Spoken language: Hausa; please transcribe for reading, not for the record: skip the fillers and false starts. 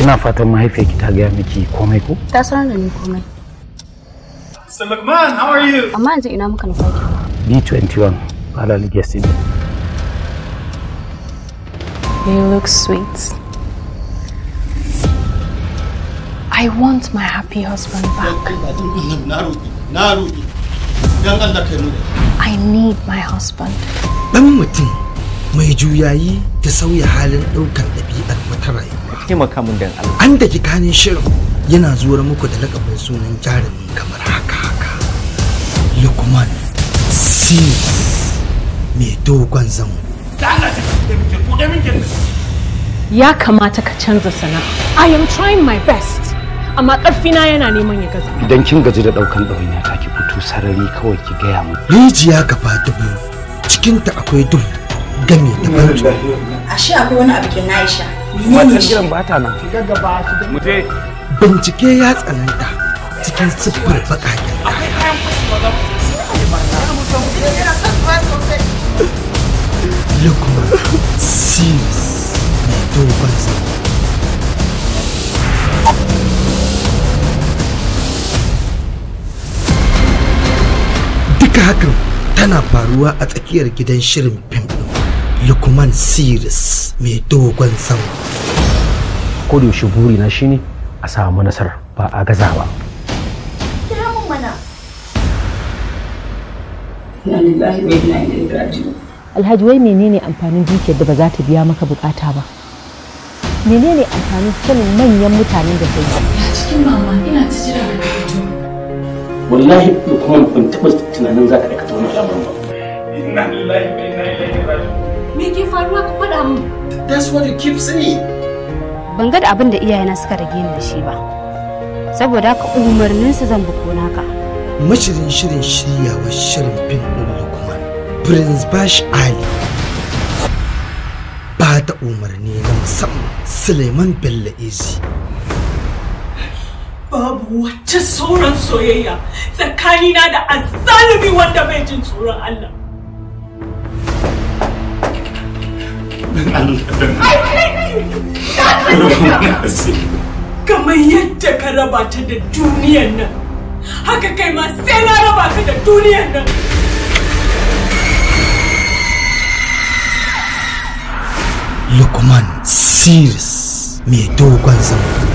ina fatan mahaifiyarki ta gaya miki komai ko? Ta sanar da ni komai. Sulaiman, how are you? Amma yanzu ina muka nufa ki? B21, Halal guest in. You look sweet. I want my happy husband back. I need my husband. Dan mutum mai juyayi da sauya halin ɗaukar ɗabi'ar wata rayuwa. Taimaka min dan Allah. An da kanin shirin yana zuwar muku da lakabin sunan jarumi kamar haka. Lukman mai dogon zango. Ya kamata ka canza sana'a. I am trying my best. Amma ƙarfina yana neman ya gaza. Idan kin gaji da ɗaukan ɗawainiya ta ki fito sarari kawai ki gaya mu. Rijiya gaba dubu cikinta akwai duhu game da banjo. Ashe akwai wani abu ke na Aisha. Wannan gidan ba ta nan. Mu je. Bincike ya tsananta cikin siffar baƙaƙen kaya. Lukman mai dogon zango. Duka hakan tana faruwa a tsakiyar gidan shirin fim ɗin Lukman series mai dogon zango. Ko da yaushe burina shine a samu nasara ba a gaza ba. Kira mun mana. Inna lillahi wa inna ilaihi raji'un. Alhaji, wai menene amfanin dukiyar da ba za ta biya maka bukata ba? Menene amfanin sanin manyan mutanen da kai? Ya cikin mama ina ta jira ka fito. Wallahi kuma ban taɓa tunanin za ka aikata wani al'amarin ba. Inna lillahi wa inna ilaihi raji'un. Me ke faruwa ka faɗa mun? That's what you keep saying. Ban ga da abin da iyayena suka rage ni da shi ba. Saboda haka umarninsa zan bi ko naka. Mashirin shirin shiryawa shirin fim ɗin Lukman Prince Bash Ali ba da umarni na musamman Sulaiman Bello Eazy. Babu wata sauran soyayya tsakanina da azzalumi wanda bai jin tsoron Allah. Kamar yadda ka raba ta da duniyar nan, haka kai ma sai na raba ka da duniyar nan. Lukman series mai dogon zango.